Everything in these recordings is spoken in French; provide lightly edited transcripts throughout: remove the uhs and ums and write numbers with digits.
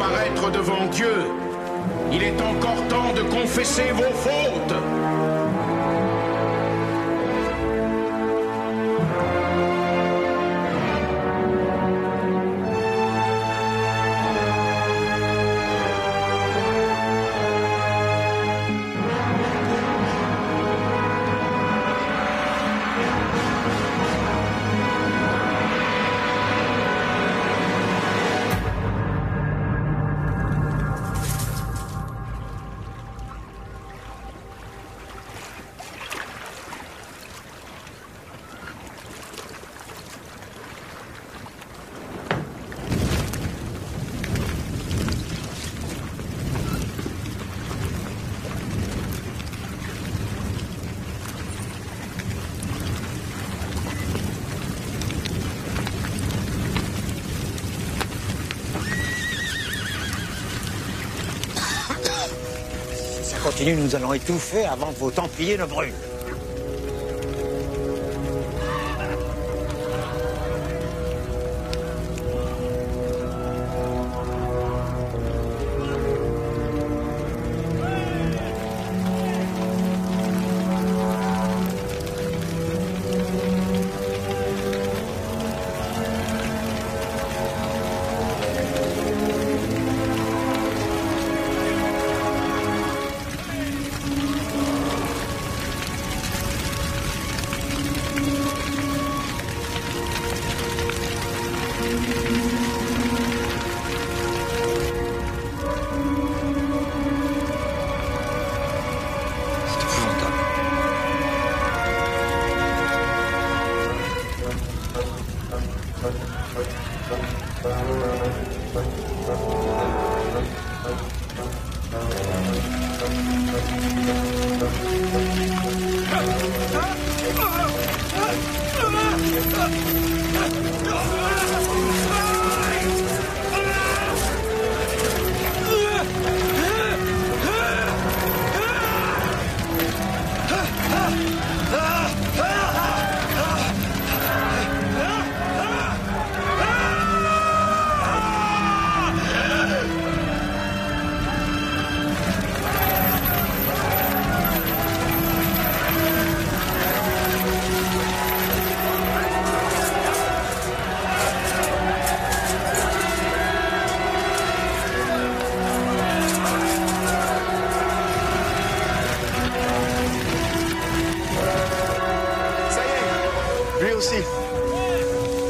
comparaître devant Dieu. Il est encore temps de confesser vos fautes. Continue, nous allons étouffer avant que vos Templiers ne brûlent.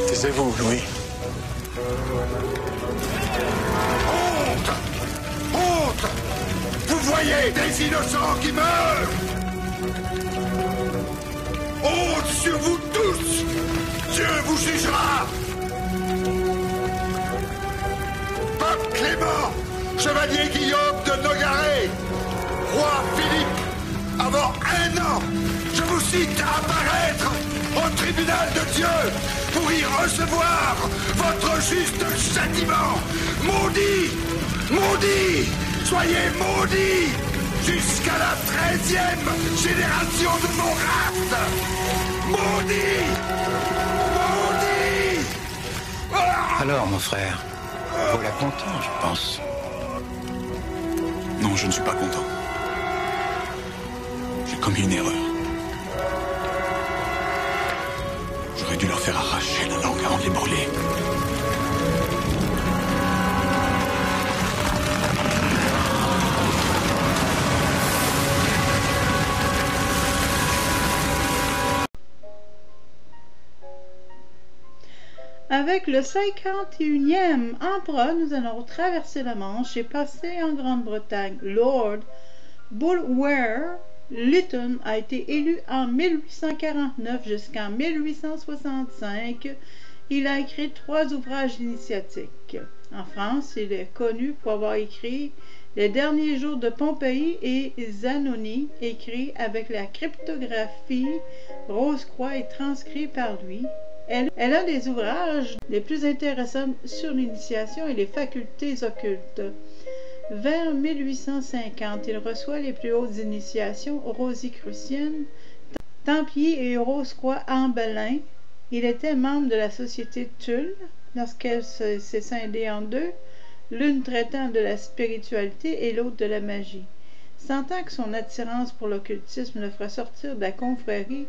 Taisez-vous, Louis. Honte! Honte! Vous voyez des innocents qui meurent! Honte sur vous tous! Dieu vous jugera! Pape Clément, chevalier Guillaume de Nogaret, roi Philippe, avant 1 an, je vous cite à apparaître au tribunal de Dieu pour y recevoir votre juste châtiment. Maudit! Maudit! Soyez maudits jusqu'à la 13e génération de mon race! Maudit! Maudit! Ah! Alors, mon frère, voilà content, je pense. Non, je ne suis pas content. J'ai commis une erreur. J'aurais dû leur faire arracher la langue avant de les brûler. Avec le 51e empereur, nous allons traverser la Manche et passer en Grande-Bretagne. Lord Bulwer Lytton a été élu en 1849 jusqu'en 1865. Il a écrit 3 ouvrages initiatiques. En France, il est connu pour avoir écrit Les derniers jours de Pompéi et Zanoni, écrit avec la cryptographie Rose-Croix et transcrit par lui. Elle a des ouvrages les plus intéressants sur l'initiation et les facultés occultes. Vers 1850, il reçoit les plus hautes initiations rosicruciennes, Templiers et Rose-Croix en Belin. Il était membre de la société Tulle lorsqu'elle s'est scindée en deux. l'une traitant de la spiritualité et l'autre de la magie. Sentant que son attirance pour l'occultisme le fera sortir de la confrérie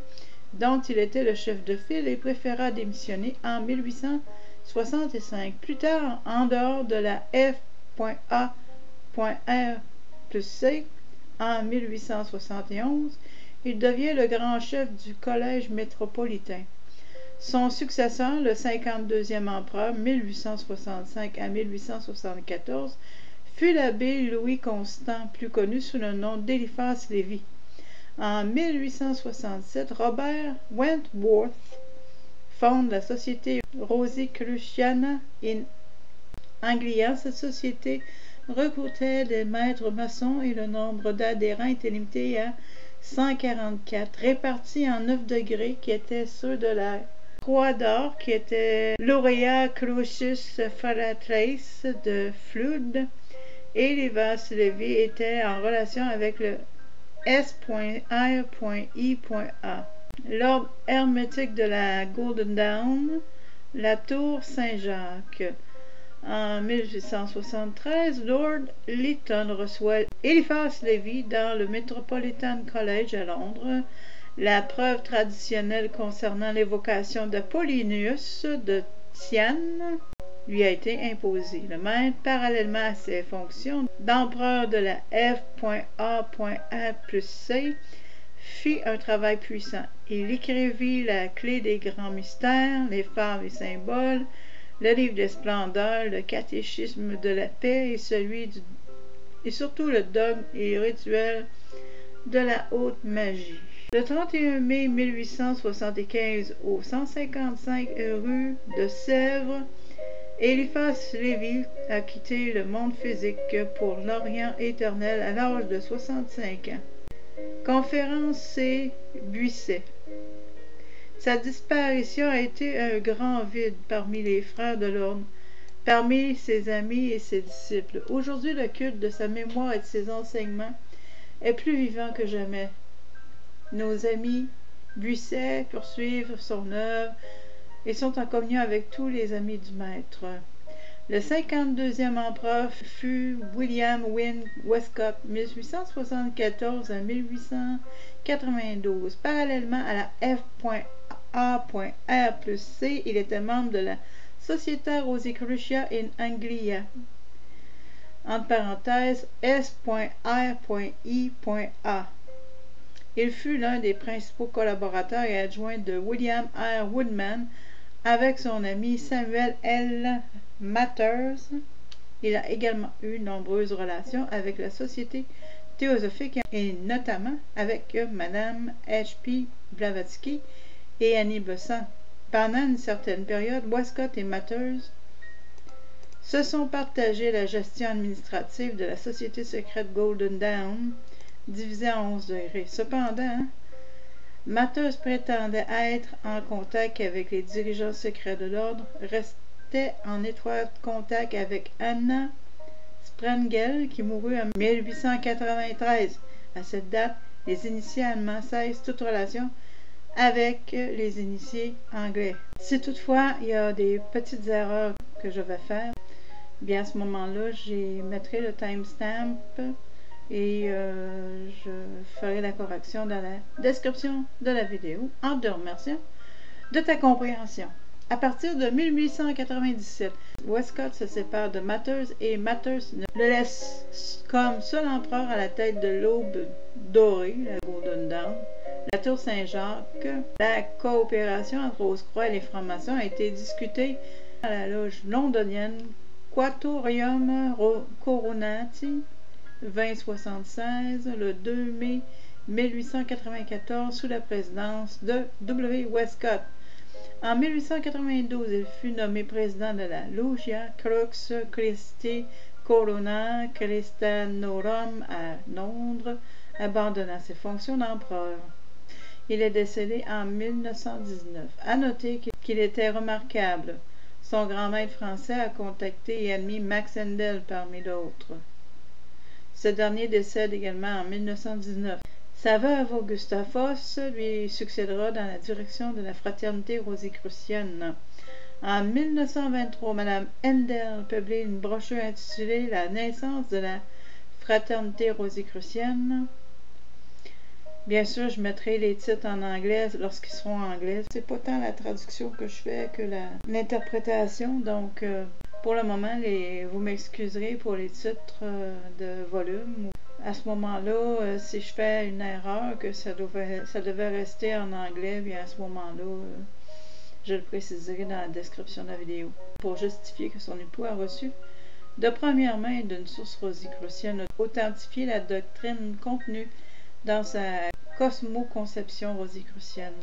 dont il était le chef de file, il préféra démissionner en 1865. Plus tard, en dehors de la F.A.R+C, en 1871, il devient le grand chef du collège métropolitain. Son successeur, le 52e empereur, 1865 à 1874, fut l'abbé Louis Constant, plus connu sous le nom d'Eliphas Lévy. En 1867, Robert Wentworth fonde la société Rosicruciana in Anglia. Cette société recrutait des maîtres maçons et le nombre d'adhérents était limité à 144, répartis en 9 degrés qui étaient ceux de la Croix d'Or, qui était Laurea Crucis Fratres de Flood, et Eliphas Lévy était en relation avec le S.R.I.A. L'ordre hermétique de la Golden Dawn, la tour Saint-Jacques. En 1873, Lord Lytton reçoit Eliphas Lévy dans le Metropolitan College à Londres. La preuve traditionnelle concernant l'évocation d'Apollonius de Tyane lui a été imposée. Le maître, parallèlement à ses fonctions d'empereur de la F.A.R+C, fit un travail puissant. Il écrivit la clé des grands mystères, les phares et symboles, le livre des splendeurs, le catéchisme de la paix et surtout le dogme et rituel de la haute magie. Le 31 mai 1875, au 155 rue de Sèvres, Eliphas Lévy a quitté le monde physique pour l'Orient éternel à l'âge de 65 ans. Conférence C. Buisset. Sa disparition a été un grand vide parmi les frères de l'ordre, parmi ses amis et ses disciples. Aujourd'hui, le culte de sa mémoire et de ses enseignements est plus vivant que jamais. Nos amis Buisset poursuivent son œuvre et sont en communion avec tous les amis du Maître. Le 52e empereur fut William Wynne Westcott, 1874 à 1892. Parallèlement à la F.A.R+C, il était membre de la Société Rosicrucia in Anglia, entre parenthèses S.R.I.A. Il fut l'un des principaux collaborateurs et adjoints de William R. Woodman avec son ami Samuel L. Mathers. Il a également eu nombreuses relations avec la Société théosophique et notamment avec Madame H.P. Blavatsky et Annie Besant. Pendant une certaine période, Westcott et Mathers se sont partagés la gestion administrative de la Société secrète Golden Dawn, divisée en 11 degrés. Cependant, Mathers prétendait être en contact avec les dirigeants secrets de l'ordre, restait en étroit contact avec Anna Sprengel, qui mourut en 1893. À cette date, les initiés allemands cessent toute relation avec les initiés anglais. Si toutefois il y a des petites erreurs que je vais faire, bien à ce moment-là, je mettrai le timestamp et je ferai la correction dans la description de la vidéo en te remerciant de ta compréhension. À partir de 1897, Westcott se sépare de Mathers et Mathers le laisse comme seul empereur à la tête de l'aube dorée, la Golden Dawn, la tour Saint-Jacques. La coopération entre Rose-Croix et les francs-maçons a été discutée à la loge londonienne Quattuorium Coronati 2076 le 2 mai 1894 sous la présidence de W. Westcott. En 1892, il fut nommé président de la Logia Crux Christi Corona Christianorum à Londres, abandonnant ses fonctions d'empereur. Il est décédé en 1919. À noter qu'il était remarquable. Son grand maître français a contacté et admis Max Handel parmi d'autres. Ce dernier décède également en 1919. Sa veuve Augusta Foss lui succédera dans la direction de la fraternité rosicrucienne. En 1923, Mme Handel publie une brochure intitulée « La naissance de la fraternité rosicrucienne ». Bien sûr, je mettrai les titres en anglais lorsqu'ils seront en anglais. C'est pas tant la traduction que je fais que l'interprétation. Donc, pour le moment, vous m'excuserez pour les titres de volume. À ce moment-là, si je fais une erreur, que ça devait rester en anglais, bien à ce moment-là, je le préciserai dans la description de la vidéo. Pour justifier que son époux a reçu de première main d'une source rosicrucienne, authentifié la doctrine contenue dans sa cosmoconception rosicrucienne.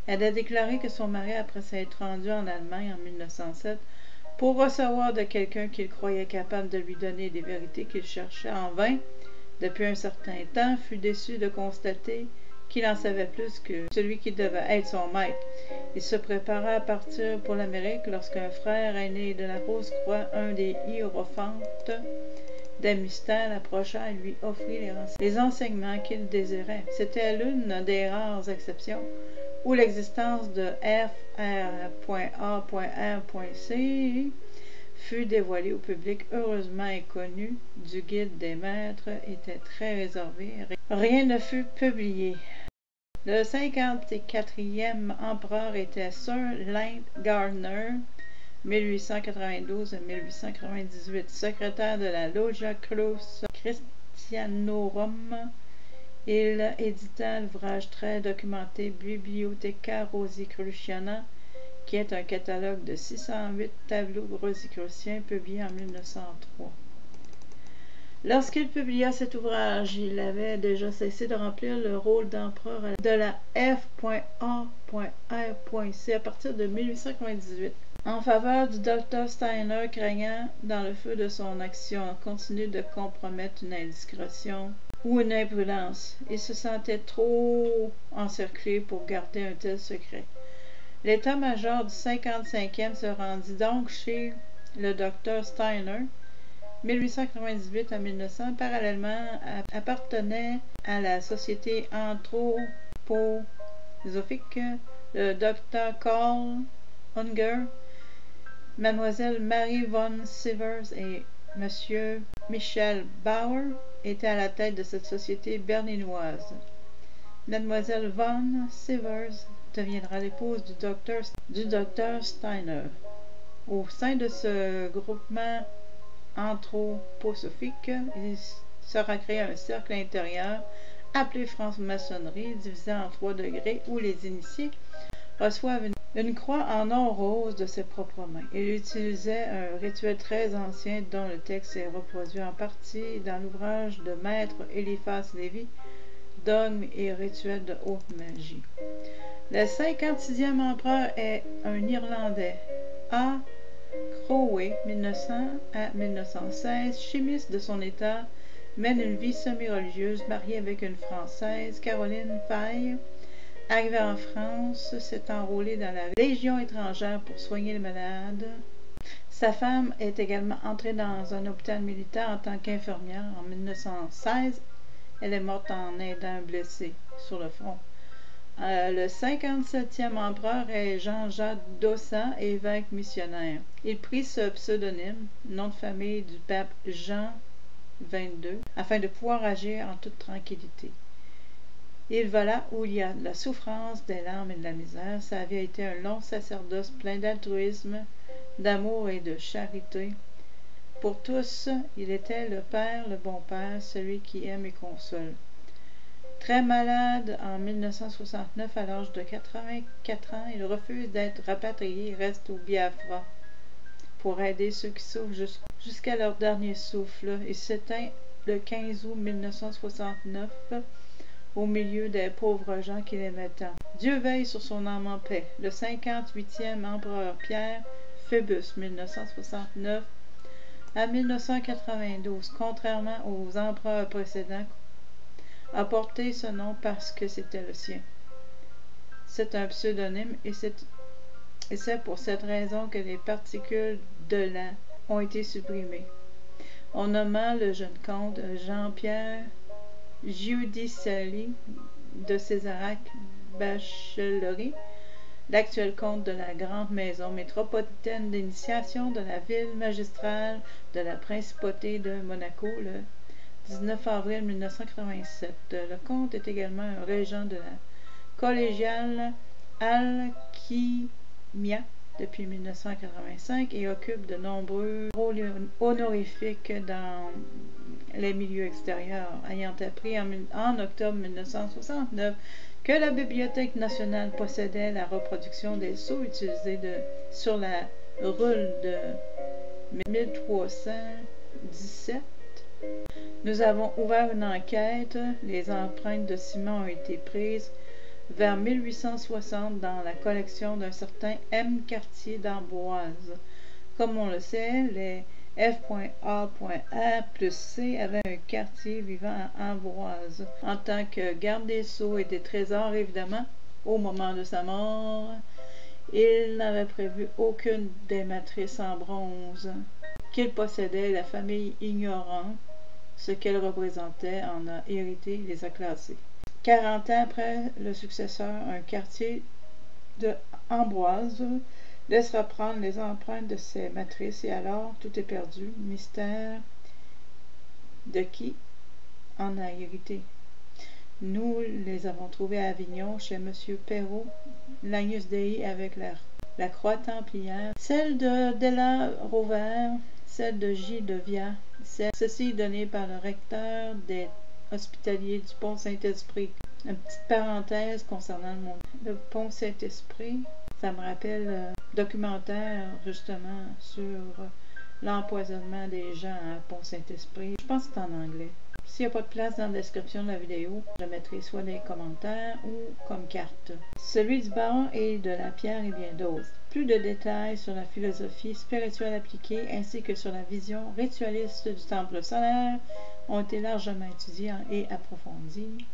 Elle a déclaré que son mari, après s'être rendu en Allemagne en 1907, pour recevoir de quelqu'un qu'il croyait capable de lui donner des vérités qu'il cherchait en vain depuis un certain temps, fut déçu de constater qu'il en savait plus que celui qui devait être son maître. Il se prépara à partir pour l'Amérique lorsqu'un frère aîné de la Rose-Croix, un des hiérophantes des mystères, l'approcha et lui offrit les enseignements qu'il désirait. C'était l'une des rares exceptions où l'existence de F.R.A.R.C. fut dévoilée au public. Heureusement inconnu du guide des maîtres, était très réservé. Rien ne fut publié. Le 54e empereur était Sir Lane Gardner, 1892 à 1898, secrétaire de la Logia Claus Christianorum. Il édita l'ouvrage très documenté Bibliotheca Rosicruciana, qui est un catalogue de 608 tableaux rosicruciens publiés en 1903. Lorsqu'il publia cet ouvrage, il avait déjà cessé de remplir le rôle d'empereur de la F.A.R.C. à partir de 1898. En faveur du Dr Steiner, craignant dans le feu de son action continue de compromettre une indiscrétion ou une imprudence. Il se sentait trop encerclé pour garder un tel secret. L'état-major du 55e se rendit donc chez le Dr Steiner, 1898 à 1900, parallèlement appartenait à la Société anthroposophique le Dr Karl Unger, Mademoiselle Marie von Sievers et Monsieur Michel Bauer étaient à la tête de cette société berlinoise. Mademoiselle von Sievers deviendra l'épouse du docteur Steiner. Au sein de ce groupement anthroposophique, il sera créé un cercle intérieur appelé franc-maçonnerie, divisé en 3 degrés, où les initiés reçoivent une croix en or rose de ses propres mains. Il utilisait un rituel très ancien dont le texte est reproduit en partie dans l'ouvrage de maître Eliphas Lévy, Dogmes et rituels de haute magie. Le 56e empereur est un Irlandais, A. Crowley, 1900 à 1916, chimiste de son état, mène une vie semi-religieuse, marié avec une Française, Caroline Faye. Arrivé en France, s'est enrôlé dans la Légion étrangère pour soigner les malades. Sa femme est également entrée dans un hôpital militaire en tant qu'infirmière. En 1916, elle est morte en aidant un blessé sur le front. Le 57e empereur est Jean-Jacques d'Ossat, évêque missionnaire. Il prit ce pseudonyme, nom de famille du pape Jean XXII, afin de pouvoir agir en toute tranquillité. Il va là où il y a de la souffrance, des larmes et de la misère. Sa vie a été un long sacerdoce plein d'altruisme, d'amour et de charité. Pour tous, il était le Père, le bon Père, celui qui aime et console. Très malade en 1969, à l'âge de 84 ans, il refuse d'être rapatrié et reste au Biafra pour aider ceux qui souffrent jusqu'à leur dernier souffle. Il s'éteint le 15 août 1969 au milieu des pauvres gens qu'il aimait tant. Dieu veille sur son âme en paix. Le 58e empereur Pierre Phébus, 1969 à 1992, contrairement aux empereurs précédents, a porté ce nom parce que c'était le sien. C'est un pseudonyme et c'est pour cette raison que les particules de la ont été supprimées. On nomma le jeune comte Jean-Pierre Giudicelli de Césarac Bachellerie l'actuel comte de la grande maison métropolitaine d'initiation de la ville magistrale de la principauté de Monaco le 19 avril 1987. Le comte est également un régent de la collégiale Alchimia depuis 1985 et occupe de nombreux rôles honorifiques dans les milieux extérieurs, ayant appris en octobre 1969 que la Bibliothèque nationale possédait la reproduction des sceaux utilisés sur la roule de 1317. Nous avons ouvert une enquête. Les empreintes de ciment ont été prises vers 1860 dans la collection d'un certain M. Cartier d'Amboise. Comme on le sait, les F.A.R plus C avaient un quartier vivant à Amboise en tant que garde des sceaux et des trésors, évidemment, au moment de sa mort. Il n'avait prévu aucune des matrices en bronze qu'il possédait. La famille, ignorant ce qu'elle représentait, en a hérité et les a classées. 40 ans après le successeur, un quartier de Amboise laissera prendre les empreintes de ces matrices et alors tout est perdu. Mystère de qui en a hérité. Nous les avons trouvés à Avignon chez M. Perrault, l'Agnus Dei avec la croix templière, celle de Della Rovere, celle de J. de Via, ceci donné par le recteur des hospitaliers du Pont Saint-Esprit. Une petite parenthèse concernant le Pont Saint-Esprit, ça me rappelle un documentaire justement sur l'empoisonnement des gens à Pont Saint-Esprit. Je pense que c'est en anglais. S'il n'y a pas de place dans la description de la vidéo, je le mettrai soit dans les commentaires ou comme carte. Celui du baron et de la pierre et bien d'autres. Plus de détails sur la philosophie spirituelle appliquée ainsi que sur la vision ritualiste du temple solaire ont été largement étudiés et approfondis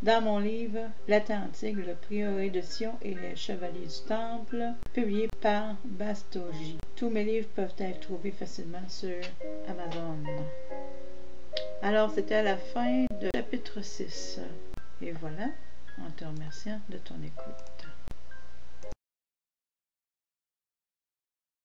dans mon livre Latin antique, le prieuré de Sion et les chevaliers du temple, publié par Bastogi. Tous mes livres peuvent être trouvés facilement sur Amazon. Alors, c'était la fin de chapitre 6. Et voilà, en te remerciant de ton écoute.